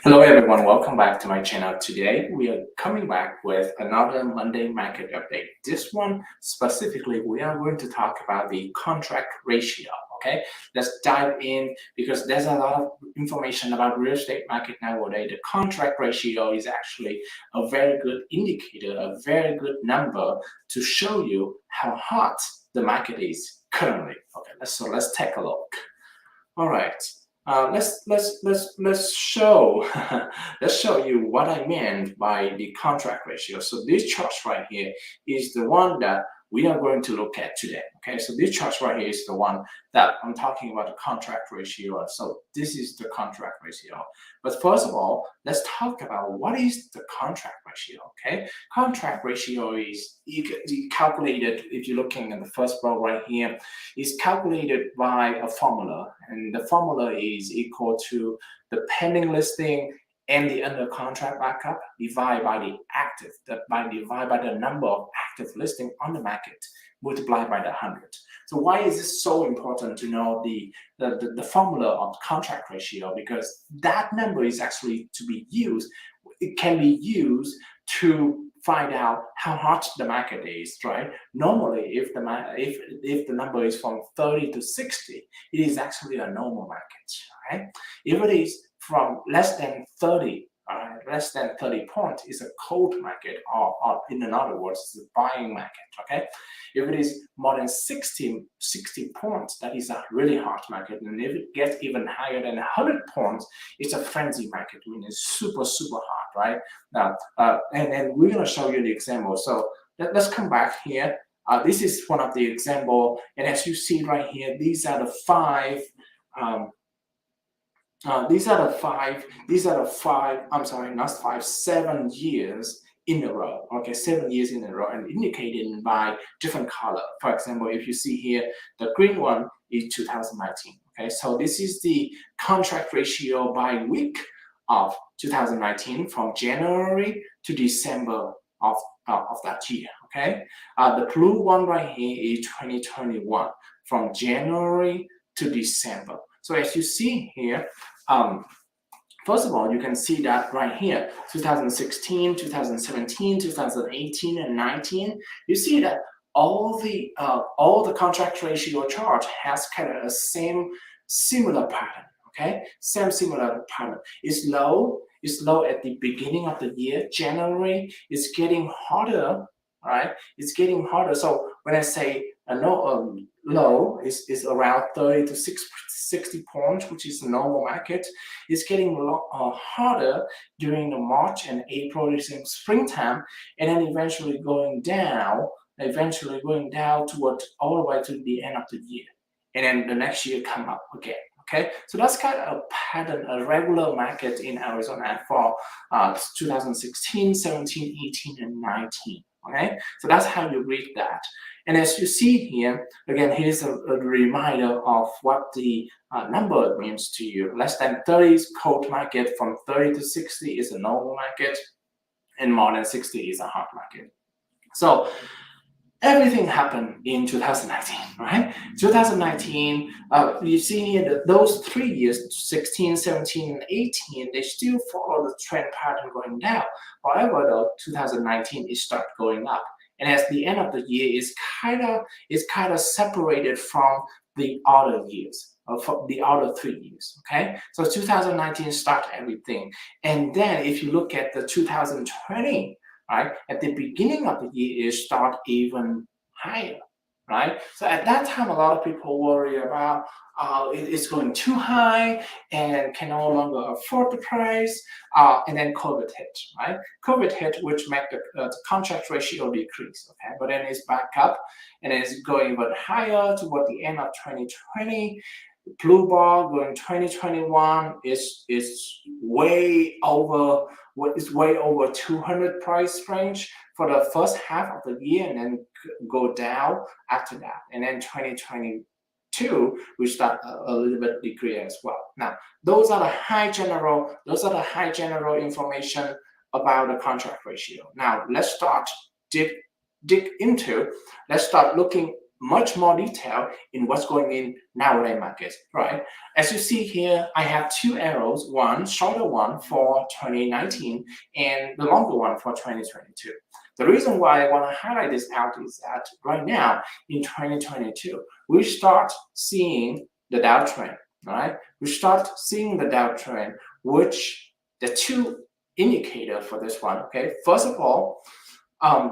Hello everyone, welcome back to my channel. Today we are coming back with another Monday market update. This one specifically, we are going to talk about the contract ratio. Okay, let's dive in because there's a lot of information about real estate market nowadays. The contract ratio is actually a very good indicator, a very good number to show you how hot the market is currently. Okay, let's take a look. All right. Let's show let's show you what I meant by the contract ratio. So this chart right here is the one that we are going to look at today. Okay, so this chart right here is the one that I'm talking about, the contract ratio. So this is the contract ratio. But first of all, let's talk about what is the contract ratio. Okay, contract ratio is calculated, if you're looking at the first row right here, is calculated by a formula, and the formula is equal to the pending listing and the under contract backup divided by the active, divided by the number of active listing on the market multiplied by the 100. So why is this so important to know the formula of contract ratio? Because that number is actually to be used. It can be used to find out how hot the market is, right? Normally, if the number is from 30 to 60, it is actually a normal market, right? If it is from less than 30, less than 30 points, is a cold market, or in other words, it's a buying market, okay? If it is more than 60 points, that is a really hot market. And if it gets even higher than 100 points, it's a frenzy market, meaning it's super, super hot, right? Now, and then we're going to show you the example. So let's come back here. This is one of the example. And as you see right here, these are the five, I'm sorry, not five, 7 years in a row. Okay, 7 years in a row, and indicated by different color. For example, if you see here, the green one is 2019. Okay, so this is the contract ratio by week of 2019 from January to December of that year. Okay, the blue one right here is 2021 from January to December. So as you see here, first of all, you can see that right here, 2016, 2017, 2018, and 19. You see that all the contract ratio chart has kind of a similar pattern. Okay, similar pattern. It's low at the beginning of the year. January is getting hotter, right? It's getting hotter. So when I say low is around 30 to 60 points, which is a normal market. It's getting hotter during the March and April, is in springtime, and then eventually going down toward all the way to the end of the year, and then the next year come up again. Okay, so that's kind of a pattern, a regular market in Arizona for 2016, 17, 18, and 19. Okay, so that's how you read that. And as you see here, again, here's a reminder of what the number means to you. Less than 30 is cold market, from 30 to 60 is a normal market, and more than 60 is a hot market. So everything happened in 2019, right? 2019, you see here that those 3 years, 16, 17, and 18, they still follow the trend pattern going down. However, though, 2019 it started going up. And as the end of the year is kind of separated from the other years, from the other 3 years. Okay, so 2019 start everything, and then if you look at the 2020, right, at the beginning of the year, it start even higher, right? So at that time, a lot of people worry about it's going too high and can no longer afford the price, and then COVID hit, right? COVID hit, which made the contract ratio decrease, okay? But then it's back up, and it's going even higher toward the end of 2020. Blue bar going 2021 is way over 200 price range for the first half of the year, and then go down after that. And then 2022 we start a little bit decrease as well. Now those are the high general information about the contract ratio. Now let's start looking much more detail in what's going in nowadays market, right? As you see here, I have two arrows, one shorter one for 2019 and the longer one for 2022. The reason why I want to highlight this out is that right now in 2022, we start seeing the downtrend, right? We start seeing the downtrend, which the two indicator for this one, okay? First of all,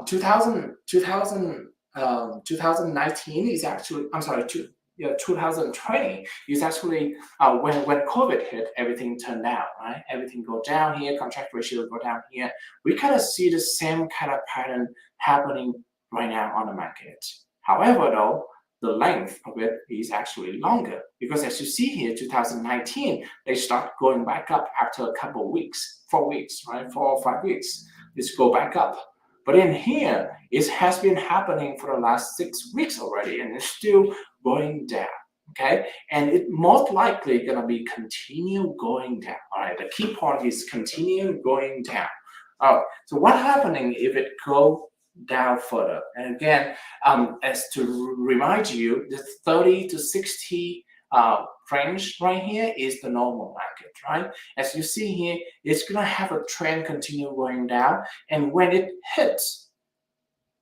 2019 is actually, 2020 is actually when COVID hit, everything turned down, right? Everything go down here, contract ratio go down here. We kind of see the same kind of pattern happening right now on the market. However, though, the length of it is actually longer because as you see here, 2019, they start going back up after a couple of weeks, 4 weeks, right? 4 or 5 weeks, it's go back up. But in here, it has been happening for the last 6 weeks already, and it's still going down, okay? And it most likely gonna be continue going down, all right? The key point is continue going down. So what happening if it go down further? And again, as to remind you, the 30 to 60 range right here is the normal market, right? As you see here, it's gonna have a trend continue going down, and when it hits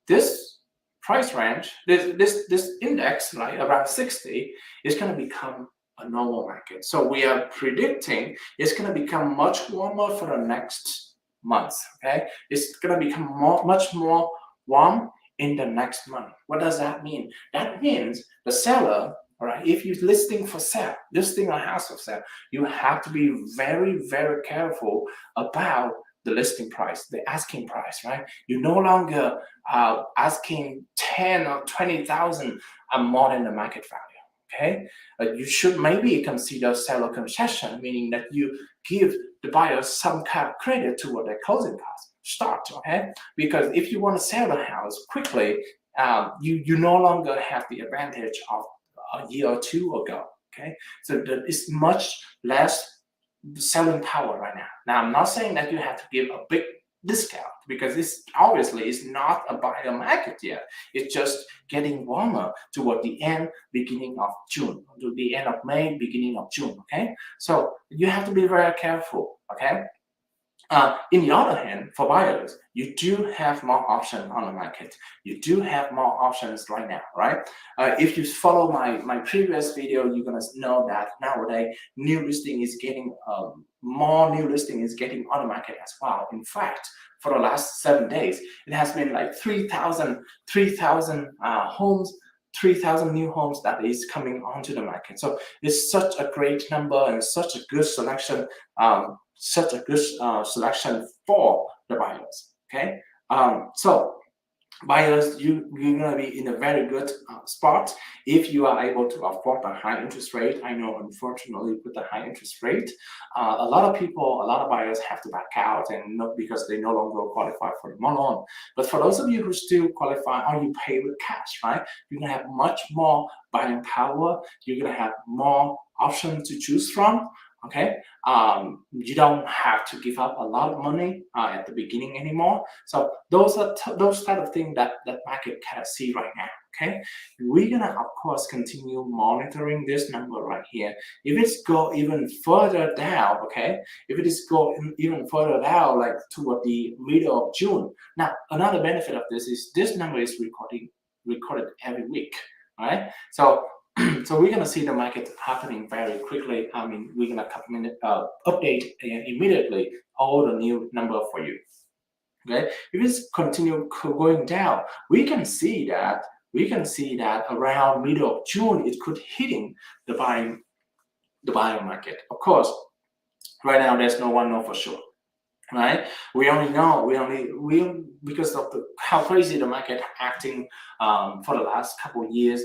this price range, this index, right, around 60, is gonna become a normal market. So we are predicting it's gonna become much warmer for the next month, okay? It's gonna become much more warm in the next month. What does that mean? That means the seller, all right, if you're listing for sale, listing a house for sale, you have to be very, very careful about the listing price, the asking price, right? You're no longer asking 10 or 20,000 more than the market value, okay? You should maybe consider seller concession, meaning that you give the buyer some kind of credit toward their closing costs. Start, okay? Because if you want to sell the house quickly, you no longer have the advantage of a year or two ago, okay? So it's much less selling power right now. Now, I'm not saying that you have to give a big discount because this obviously is not a buyer market yet. It's just getting warmer toward the end, beginning of June, to the end of May, beginning of June, okay? So you have to be very careful, okay? In the other hand, for buyers, you do have more options on the market. You do have more options right now, right? If you follow my previous video, you're gonna know that nowadays new listing is getting more new listing is getting on the market as well. In fact, for the last 7 days, it has been like 3,000 homes. 3,000 new homes that is coming onto the market. So it's such a great number and such a good selection selection for the buyers, okay? So buyers, you're gonna be in a very good spot if you are able to afford a high interest rate. I know, unfortunately, with the high interest rate, a lot of buyers have to back out and not because they no longer qualify for the loan. But for those of you who still qualify, or you pay with cash, right? You're gonna have much more buying power. You're gonna have more options to choose from. Okay, you don't have to give up a lot of money at the beginning anymore. So those are those type of things that market can see right now. Okay, we're gonna of course continue monitoring this number right here. If it's go even further down, okay, if it is go even further down, like toward the middle of June. Now another benefit of this is this number is recorded every week, right? So so we're gonna see the market happening very quickly. I mean, we're gonna update immediately all the new number for you. Okay, if it's continue going down, we can see that around middle of June it could hitting the buyer market. Of course, right now there's no one know for sure. Right, we only know because of how crazy the market acting for the last couple of years.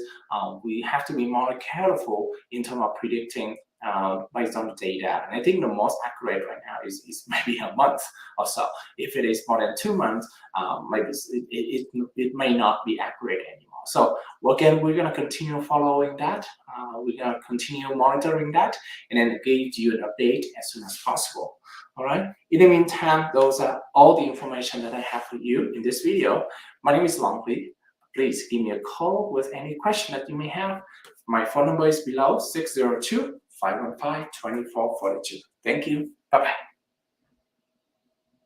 We have to be more careful in terms of predicting based on the data. And I think the most accurate right now is maybe a month or so. If it is more than 2 months, maybe it may not be accurate anymore. So again, we're gonna continue following that. We're gonna continue monitoring that, and then give you an update as soon as possible. All right. In the meantime, those are all the information that I have for you in this video. My name is Long Hui. please give me a call with any question that you may have. My phone number is below, 602-515-2442. Thank you. Bye-bye.